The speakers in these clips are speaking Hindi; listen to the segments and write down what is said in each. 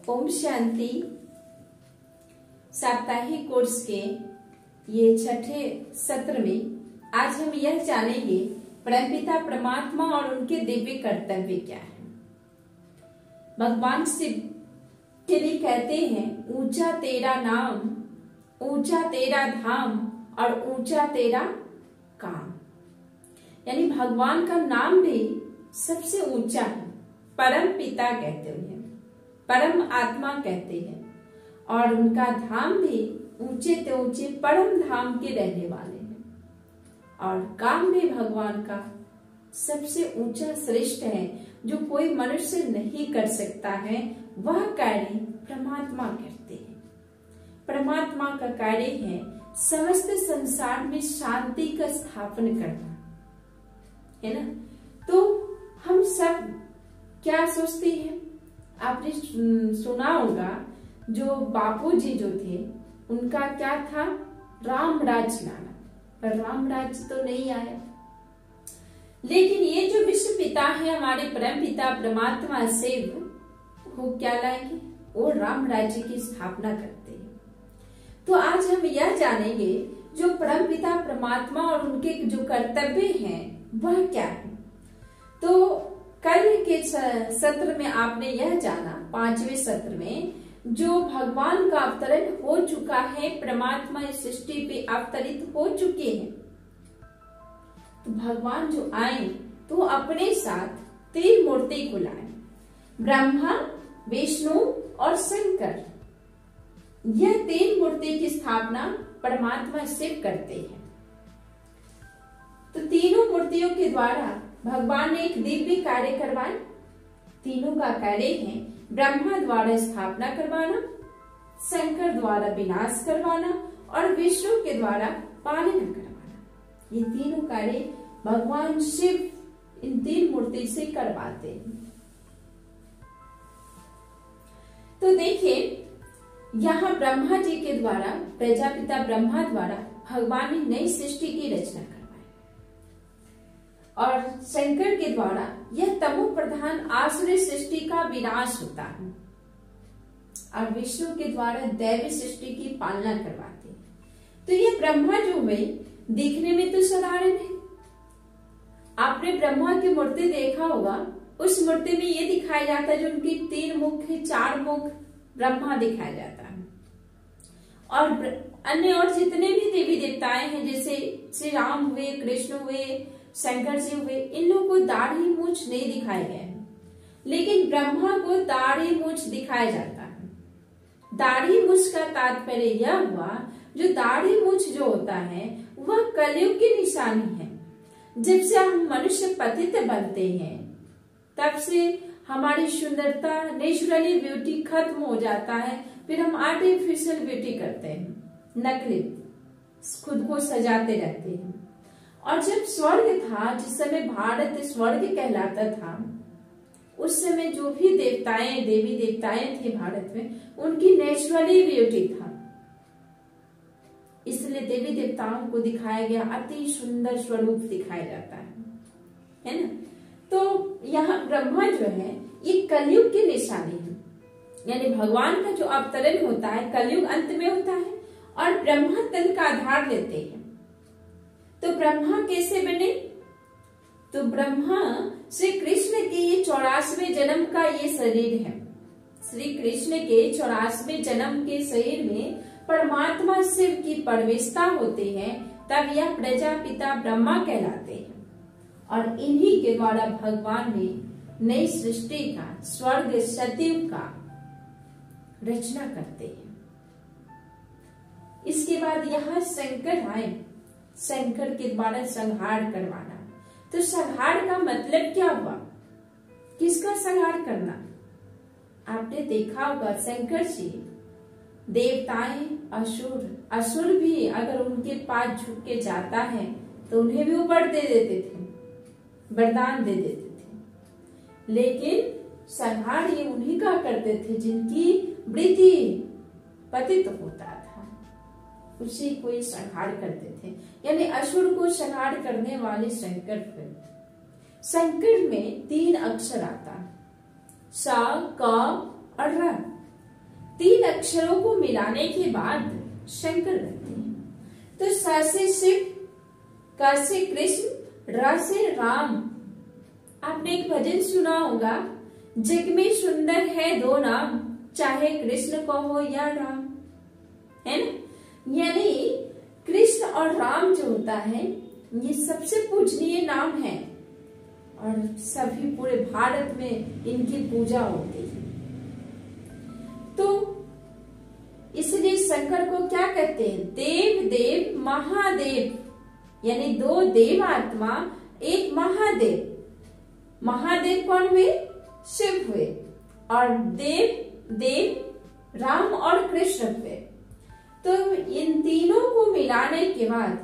ओम शांति। साप्ताहिक कोर्स के ये छठे सत्र में आज हम यह जानेंगे परमपिता परमात्मा और उनके दिव्य कर्तव्य क्या है। भगवान शिव के लिए कहते हैं, ऊंचा तेरा नाम, ऊंचा तेरा धाम और ऊंचा तेरा काम। यानी भगवान का नाम भी सबसे ऊंचा है। परम पिता कहते हैं, परम आत्मा कहते हैं, और उनका धाम भी ऊंचे ते ऊंचे परम धाम के रहने वाले हैं। और काम भी भगवान का सबसे ऊंचा श्रेष्ठ है, जो कोई मनुष्य नहीं कर सकता है। वह कार्य परमात्मा करते हैं। परमात्मा का कार्य है समस्त संसार में शांति का स्थापन करना, है ना। तो हम सब क्या सोचते हैं, आपने सुना होगा, जो बापूजी जो थे उनका क्या था, राम राज लाना, पर राम राज तो नहीं आया। लेकिन ये जो विश्व पिता है, हमारे परम पिता परमात्मा शिव, वो क्या लाएंगे, वो राम राज्य की स्थापना करते हैं। तो आज हम यह जानेंगे जो परम पिता परमात्मा और उनके जो कर्तव्य हैं वह क्या है। तो कल के सत्र में आपने यह जाना, 5वें सत्र में, जो भगवान का अवतरण हो चुका है, परमात्मा इस सृष्टि पे अवतरित हो चुके हैं। तो भगवान जो आए तो अपने साथ 3 मूर्ति को लाए, ब्रह्मा, विष्णु और शंकर। यह 3 मूर्ति की स्थापना परमात्मा शिव करते हैं। तो तीनों मूर्तियों के द्वारा भगवान ने एक दिव्य कार्य करवाए। तीनों का कार्य है ब्रह्मा द्वारा स्थापना करवाना, शंकर द्वारा विनाश करवाना और विष्णु के द्वारा पालन करवाना। ये तीनों कार्य भगवान शिव इन 3 मूर्ति से करवाते हैं। तो देखिए, यहाँ ब्रह्मा जी के द्वारा, प्रजापिता ब्रह्मा द्वारा भगवान ने नई सृष्टि की रचना करवाई, और शंकर के द्वारा यह तमो प्रधान आसुरी सृष्टि का विनाश होता है, और विष्णु के द्वारा दैवी सृष्टि की पालना करवाते हैं। तो ये ब्रह्मा जो हुए दिखने में तो साधारण है। आपने ब्रह्मा की मूर्ति देखा होगा, उस मूर्ति में ये दिखाया जाता है जो उनकी 3 मुख है, 4 मुख ब्रह्मा दिखाया जाता है। और अन्य और जितने भी देवी देवताएं हैं, जैसे श्री राम हुए, कृष्ण हुए, शंकर जी हुए, इन लोगों को दाढ़ी मूछ नहीं दिखाए गए हैं, लेकिन ब्रह्मा को दाढ़ी मूछ दिखाया जाता है। दाढ़ी मूछ का तात्पर्य यह हुआ, जो दाढ़ी मूछ जो होता है वह कलयुग की निशानी है। जब से हम मनुष्य पतित बनते हैं, तब से हमारी सुंदरता, नेचुरली ब्यूटी खत्म हो जाता है। फिर हम आर्टिफिशियल ब्यूटी करते हैं, नकली खुद को सजाते रहते हैं। और जब स्वर्ग था, जिस समय भारत स्वर्ग कहलाता था, उस समय जो भी देवताएं, देवी देवताएं थे भारत में, उनकी नेचुरली ब्यूटी था। इसलिए देवी देवताओं को दिखाया गया, अति सुंदर स्वरूप दिखाया जाता है ना। तो यहाँ ब्रह्मा जो है ये कलयुग की निशानी है, यानी भगवान का जो अवतरण होता है कलयुग अंत में होता है, और ब्रह्मा तन का आधार लेते हैं। तो ब्रह्मा कैसे बने, तो ब्रह्मा श्री कृष्ण के ये 84वें जन्म का ये शरीर है। श्री कृष्ण के 84वें जन्म के शरीर में परमात्मा शिव की प्रवेशता होते हैं, तब यह प्रजापिता ब्रह्मा कहलाते हैं। और इन्हीं के द्वारा भगवान ने नई सृष्टि का, स्वर्ग सतयुग का रचना करते हैं। इसके बाद यहाँ शंकर आए, शंकर के द्वारा संहार करवाना। तो संहार का मतलब क्या हुआ, किसका संहार करना। आपने देखा होगा, शंकर जी देवताएं, असुर भी अगर उनके पास झुक के जाता है तो उन्हें भी ऊपर दे देते थे, वरदान दे देते थे। लेकिन संहार ये उन्हीं का करते थे जिनकी वृत्ति पतित होता था, उसी को ही संहार करते थे। यानी असुर को संहार करने वाले शंकर थे। शंकर में 3 अक्षर आता है, स, क और र। 3 अक्षरों को मिलाने के बाद शंकर बनते हैं। तो स से शिव, क से कृष्ण, र से राम। आपने एक भजन सुना होगा, जग में सुंदर है 2 नाम, चाहे कृष्ण कहो या राम, है ना। यानी कृष्ण और राम जो होता है ये सबसे पूजनीय नाम है और सभी पूरे भारत में इनकी पूजा होती है। तो इसलिए शंकर को क्या कहते हैं? देव देव महादेव, यानी 2 देव आत्मा, एक महादेव। महादेव कौन हुए? शिव हुए। और देव देव राम और कृष्ण हुए। तो इन तीनों को मिलाने के बाद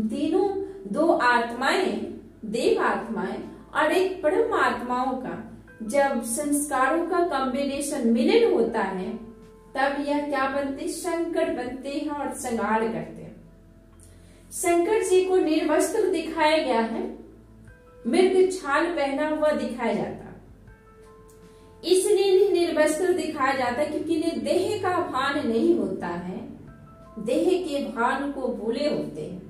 तीनों 2 आत्माएं, देव आत्माएं और एक ब्रह्म आत्माओं का जब संस्कारों का कॉम्बिनेशन मिलन होता है तब यह क्या बनते? शंकर बनते हैं और श्रृंगार करते हैं। शंकर जी को निर्वस्त्र दिखाया गया है, मृग छाल पहना हुआ दिखाया जाता। इसलिए इन्हें निर्वस्त्र दिखाया जाता क्योंकि इन्हें देह का भान नहीं होता है, देह के भान को भूले होते हैं।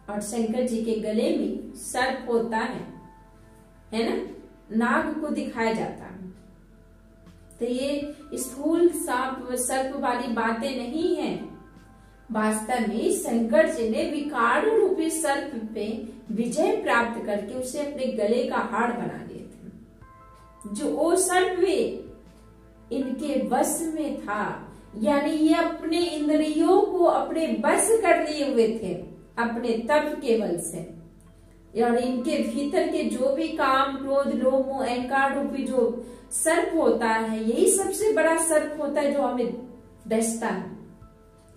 और शंकर जी के गले में सर्प होता है ना, नाग को दिखाया जाता है। तो ये स्थूल सांप सर्प वाली बातें नहीं है। वास्तव में शंकर जी ने विकार रूपी सर्प पे विजय प्राप्त करके उसे अपने गले का हार बना लिए थे। जो वो सर्प वे इनके वश में था, यानी ये अपने इंद्रियों को अपने बस कर लिए हुए थे अपने तप के बल से। और इनके भीतर के जो भी काम, क्रोध, लोभ, मोह, अहंकार रूपी जो सर्प होता है, यही सबसे बड़ा सर्प होता है जो हमें डसता है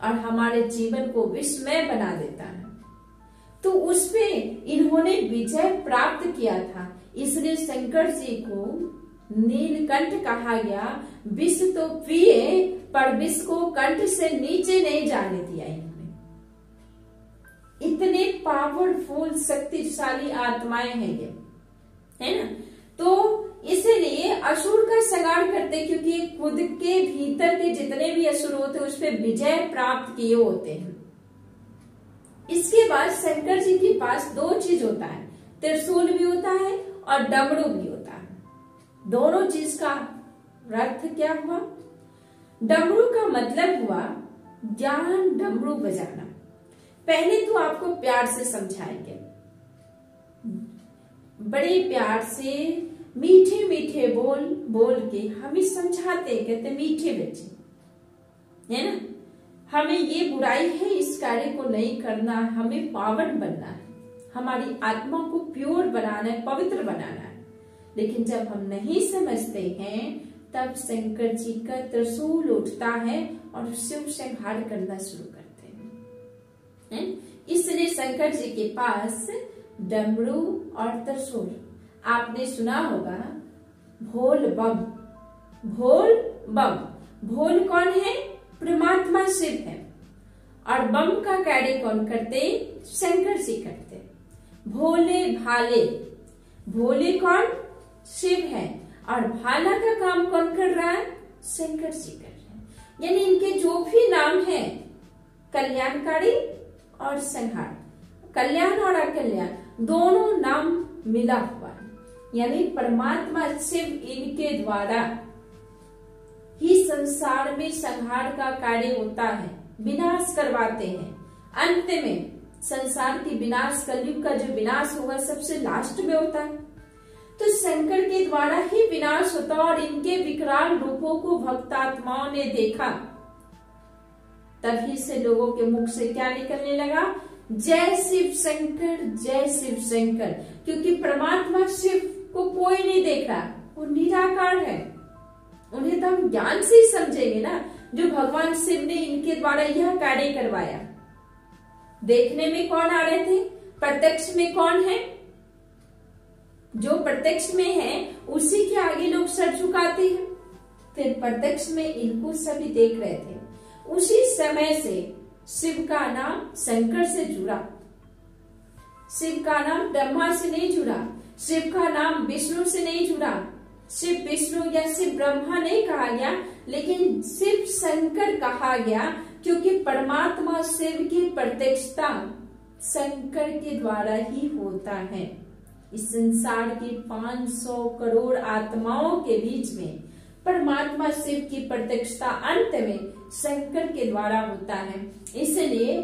और हमारे जीवन को विस्मय बना देता है। तो उसपे इन्होंने विजय प्राप्त किया था। इसलिए शंकर जी को नीलकंठ कहा गया। विष तो पिए पर विष को कंठ से नीचे नहीं जाने दिया इन्होंने। इतने पावरफुल शक्तिशाली आत्माएं हैं ये, है ना। तो इसीलिए असुर का संहार करते क्योंकि खुद के भीतर के जितने भी असुर होते हैं उस पर विजय प्राप्त किए होते हैं। इसके बाद शंकर जी के पास 2 चीज होता है, त्रिशूल भी होता है और डमरू भी होता है। दोनों चीज का अर्थ क्या हुआ? डमरू का मतलब हुआ ज्ञान डमरू बजाना। पहले तो आपको प्यार से समझाएंगे, बड़े प्यार से मीठे मीठे बोल बोल के हमें समझाते, कहते मीठे बच्चे, है ना। हमें ये बुराई है, इस कार्य को नहीं करना, हमें पावन बनना है, हमारी आत्मा को प्योर बनाना है, पवित्र बनाना है। लेकिन जब हम नहीं समझते हैं तब शंकर जी का त्रिशूल उठता है और उससे संहार करना शुरू करते हैं। इसलिए शंकर जी के पास डमरू और त्रिशूल। आपने सुना होगा भोल बम, भोल बम। भोल कौन है? परमात्मा शिव है। और बम का कार्य कौन करते? शंकर जी करते। भोले भाले, भोले कौन? शिव है। और भाला का काम कौन कर रहा है? शंकर जी कर रहे हैं। यानी इनके जो भी नाम है, कल्याणकारी और संहार, कल्याण और अकल्याण दोनों नाम मिला हुआ है। यानी परमात्मा शिव इनके द्वारा ही संसार में संहार का कार्य होता है, विनाश करवाते हैं। अंत में संसार की विनाश, कलयुग का जो विनाश होगा सबसे लास्ट में होता है। तो शंकर के द्वारा ही विनाश होता और इनके विकराल रूपों को भक्तात्माओं ने देखा। तभी से लोगों के मुख से क्या निकलने लगा? जय शिव शंकर, जय शिव शंकर। क्योंकि परमात्मा शिव को कोई नहीं देख रहा, वो निराकार है। उन्हें तो हम ज्ञान से ही समझेंगे ना, जो भगवान शिव ने इनके द्वारा यह कार्य करवाया। देखने में कौन आ रहे थे? प्रत्यक्ष में कौन है? जो प्रत्यक्ष में है उसी के आगे लोग सर झुकाते हैं। फिर प्रत्यक्ष में इनको सभी देख रहे थे। उसी समय से शिव का नाम शंकर से जुड़ा। शिव का नाम ब्रह्मा से नहीं जुड़ा, शिव का नाम विष्णु से नहीं जुड़ा, शिव विष्णु या शिव ब्रह्मा नहीं कहा गया, लेकिन शिव शंकर कहा गया, क्योंकि परमात्मा शिव की प्रत्यक्षता शंकर के द्वारा ही होता है। इस संसार की 500 करोड़ आत्माओं के बीच में परमात्मा शिव की प्रत्यक्षता अंत में शंकर के द्वारा होता है। इसलिए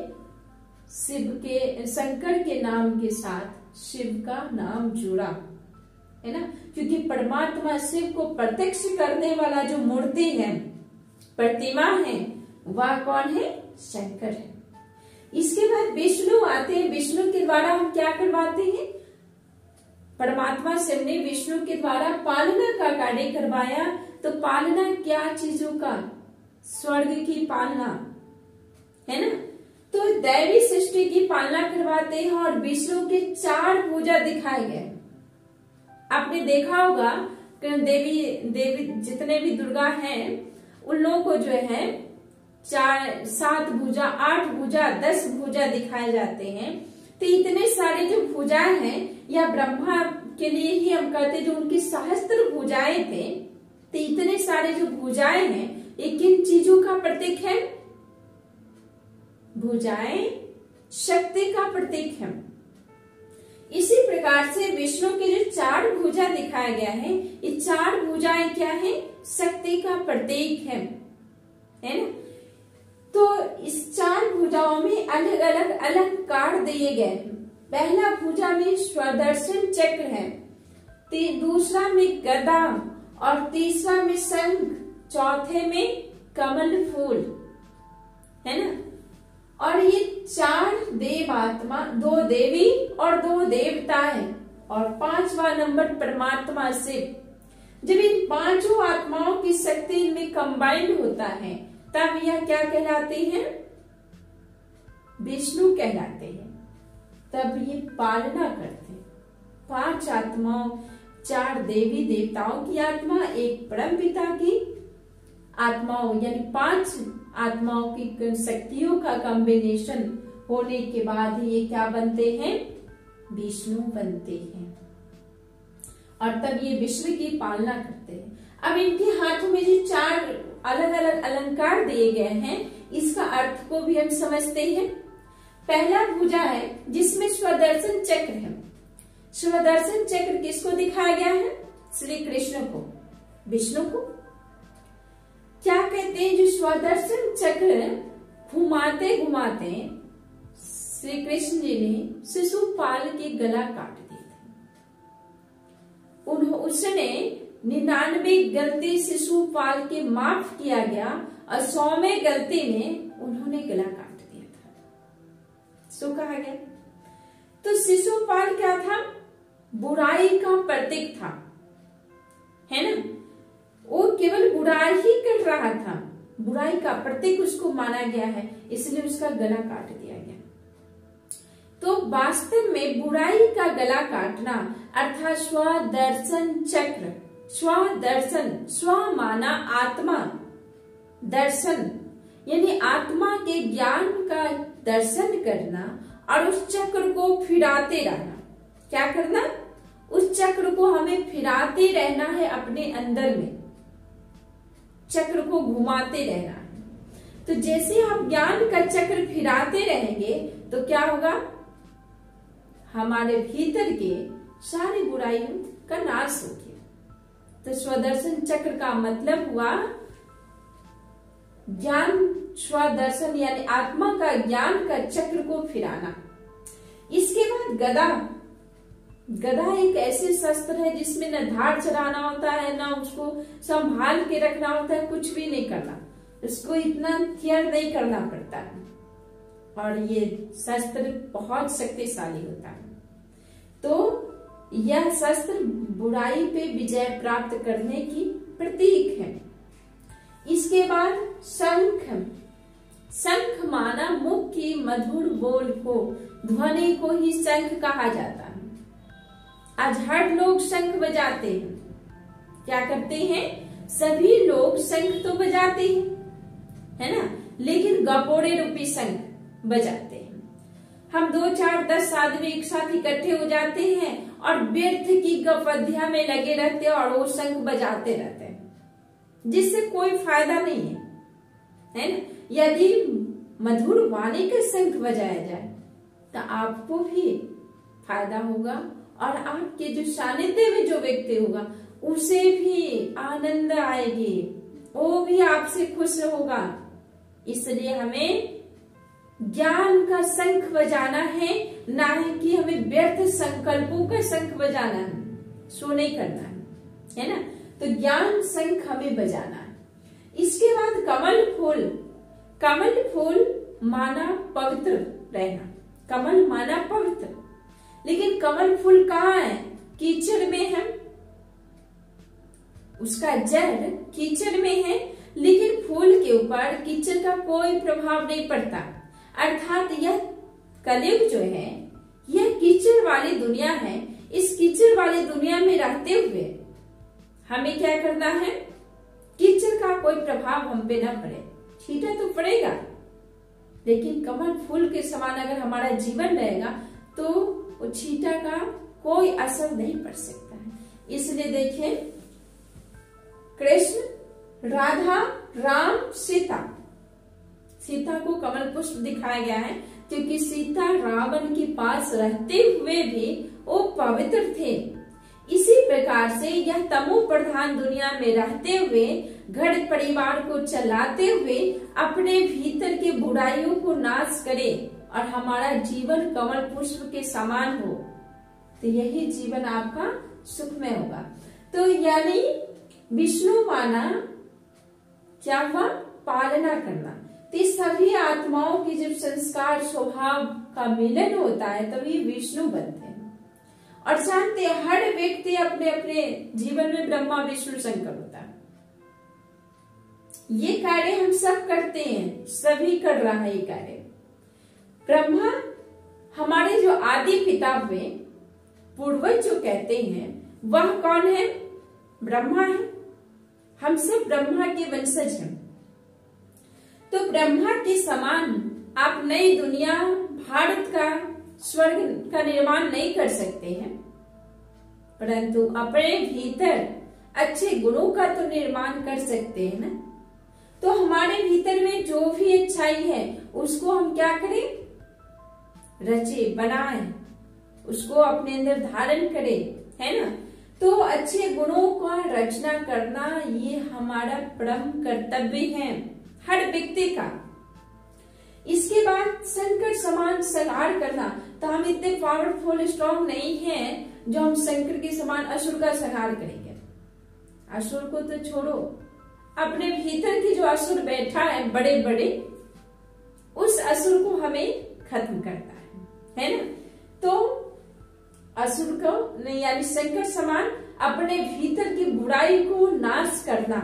शंकर के नाम के साथ शिव का नाम जुड़ा है ना, क्योंकि परमात्मा शिव को प्रत्यक्ष करने वाला जो मूर्ति है, प्रतिमा है, वह कौन है? शंकर है। इसके बाद विष्णु आते हैं। विष्णु के द्वारा हम क्या करवाते हैं? परमात्मा शिव ने विष्णु के द्वारा पालना का कार्य करवाया। तो पालना क्या चीजों का? स्वर्ग की पालना, है ना। तो दैवी सृष्टि की पालना करवाते हैं और विष्णु के 4 भुजा दिखाए गए। आपने देखा होगा कि देवी जितने भी दुर्गा हैं उन लोगों को जो है 4, 7 भुजा, 8 भुजा, 10 भुजा दिखाए जाते हैं। तो इतने सारे जो भुजाएं हैं, या ब्रह्मा के लिए ही हम कहते जो उनकी सहस्त्र भुजाएं थे, तो इतने सारे जो भुजाएं हैं ये किन चीजों का प्रतीक है? भुजाएं शक्ति का प्रतीक है। इसी प्रकार से विष्णु के जो 4 भुजा दिखाया गया है, ये 4 भुजाएं क्या है? शक्ति का प्रतीक है ना। तो इस 4 भुजाओं में अलग अलग अलंकार दिए गए हैं। पहला भुजा में स्वदर्शन चक्र है, दूसरा में गदा और तीसरा में शंख, चौथे में कमल फूल, है ना। और ये 4 देव आत्मा, 2 देवी और 2 देवता है, और 5वां नंबर परमात्मा शिव। जब इन 5 आत्माओं की शक्ति इनमें कंबाइंड होता है, तब यह क्या कहलाते हैं? विष्णु कहलाते हैं। तब ये पालना करते हैं। 5 आत्माओं, 4 देवी देवताओं की आत्मा, एक परम पिता की आत्माओं, यानी 5 आत्माओं की शक्तियों का कॉम्बिनेशन होने के बाद ही ये क्या बनते हैं? विष्णु बनते हैं। और तब ये विश्व की पालना करते हैं। अब इनके हाथों में जो 4 अलग अलग अलंकार दिए गए हैं, इसका अर्थ को भी हम समझते हैं। पहला भुजा है जिसमें स्वदर्शन चक्र है। स्वदर्शन चक्र किसको दिखाया गया है? श्री कृष्ण को, विष्णु को। क्या कहते हैं? जो स्वदर्शन चक्र घुमाते घुमाते श्री कृष्ण जी ने शिशुपाल के गला काट दिए थे। उसने 99 गलती शिशुपाल के माफ किया गया और 100वें गलती में उन्होंने गला काट दिया था। सो कहा गया। तो शिशुपाल क्या था? बुराई का प्रतीक था, है ना। वो केवल बुराई ही कर रहा था, बुराई का प्रतीक उसको माना गया है, इसलिए उसका गला काट दिया गया। तो वास्तव में बुराई का गला काटना अर्थात स्वदर्शन चक्र, स्वदर्शन, स्व माना आत्मा, दर्शन यानी आत्मा के ज्ञान का दर्शन करना और उस चक्र को फिराते रहना। क्या करना? उस चक्र को हमें फिराते रहना है, अपने अंदर में चक्र को घुमाते रहना है। तो जैसे आप ज्ञान का चक्र फिराते रहेंगे तो क्या होगा? हमारे भीतर के सारी बुराइयों का नाश हो गया। तो स्वदर्शन चक्र का मतलब हुआ ज्ञान, स्वदर्शन यानी आत्मा का ज्ञान का चक्र को फिराना। इसके बाद गदा। गदा एक ऐसे शस्त्र है जिसमें न धार चढ़ाना होता है, ना उसको संभाल के रखना होता है, कुछ भी नहीं करना, उसको इतना केयर नहीं करना पड़ता है। और ये शस्त्र बहुत शक्तिशाली होता है। तो यह शस्त्र बुराई पे विजय प्राप्त करने की प्रतीक है। इसके बाद शंख। शंख माना मुख की मधुर बोल को, ध्वनि को ही शंख कहा जाता है। आज हर लोग शंख बजाते हैं। क्या करते हैं? सभी लोग शंख तो बजाते हैं, है ना, लेकिन गपोड़े रूपी शंख बजाते हैं। हम 2, 4, 10 आदमी एक साथ इकट्ठे हो जाते हैं और व्यर्थ की गपध्या में लगे रहते हैं और वो शंख बजाते रहते हैं, जिससे कोई फायदा नहीं है ना। यदि मधुर वाणी का शंख बजाया जाए तो आपको भी फायदा होगा और आपके जो सानिध्य में जो व्यक्ति होगा उसे भी आनंद आएगी, वो भी आपसे खुश होगा। इसलिए हमें ज्ञान का शंख बजाना है, ना ही कि हमें व्यर्थ संकल्पों का शंख बजाना है, सो नहीं करना है ना। तो ज्ञान शंख हमें बजाना है। इसके बाद कमल फूल। कमल फूल माना पवित्र रहना, कमल माना पवित्र, लेकिन कमल फूल कहाँ है? कीचड़ में है, उसका जड़ कीचड़ में है, लेकिन फूल के ऊपर कीचड़ का कोई प्रभाव नहीं पड़ता। अर्थात यह कलयुग जो है यह कीचड़ वाली दुनिया है। इस कीचड़ वाली दुनिया में रहते हुए हमें क्या करना है? कीचड़ का कोई प्रभाव हम पे न पड़े। छींटा तो पड़ेगा, लेकिन कमल फूल के समान अगर हमारा जीवन रहेगा तो वो छींटा का कोई असर नहीं पड़ सकता है। इसलिए देखिए, कृष्ण, राधा, राम, सीता, सीता को कमल पुष्प दिखाया गया है क्योंकि सीता रावण के पास रहते हुए भी वो पवित्र थे। इसी प्रकार से यह तमो प्रधान दुनिया में रहते हुए, घर परिवार को चलाते हुए अपने भीतर के बुराइयों को नाश करे और हमारा जीवन कमल पुष्प के समान हो, तो यही जीवन आपका सुखमय होगा। तो यानी विष्णु माना क्या हुआ? पालना करना। तो सभी आत्माओं की जब संस्कार स्वभाव का मिलन होता है तभी विष्णु बनते हैं। और जानते हैं हर व्यक्ति अपने अपने जीवन में ब्रह्मा विष्णु शंकर होता है। ये कार्य हम सब करते हैं, सभी कर रहा है ये कार्य। ब्रह्मा हमारे जो आदि पिता हुए, पूर्वज जो कहते हैं, वह कौन है? ब्रह्मा है। हम सब ब्रह्मा के वंशज हैं। तो ब्रह्मा के समान आप नई दुनिया, भारत का, स्वर्ग का निर्माण नहीं कर सकते हैं, परंतु अपने भीतर अच्छे गुणों का तो निर्माण कर सकते हैं ना। तो हमारे भीतर में जो भी अच्छाई है उसको हम क्या करें? रचे, बनाएं, उसको अपने अंदर धारण करें, है ना। तो अच्छे गुणों का रचना करना ये हमारा परम कर्तव्य है हर व्यक्ति का। इसके बाद शंकर समान संहार करना। तो हम इतने पावरफुल स्ट्रॉन्ग नहीं हैं जो हम शंकर के समान असुर का संहार करेंगे। असुर को तो छोड़ो, अपने भीतर की जो असुर बैठा है बड़े बड़े, उस असुर को हमें खत्म करना है ना। तो असुर को यानी शंकर समान अपने भीतर की बुराई को नाश करना,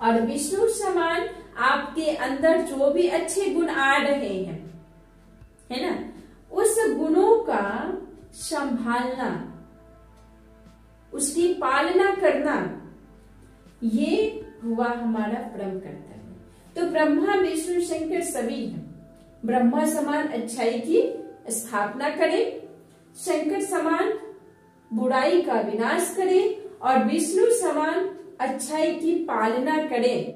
और विष्णु समान आपके अंदर जो भी अच्छे गुण आ रहे हैं, है ना, उस गुणों का संभालना, उसकी पालना करना, ये हुआ हमारा परम कर्तव्य। तो ब्रह्मा विष्णु शंकर सभी हैं। ब्रह्मा समान अच्छाई की स्थापना करें, शंकर समान बुराई का विनाश करें और विष्णु समान अच्छाई की पालना करें।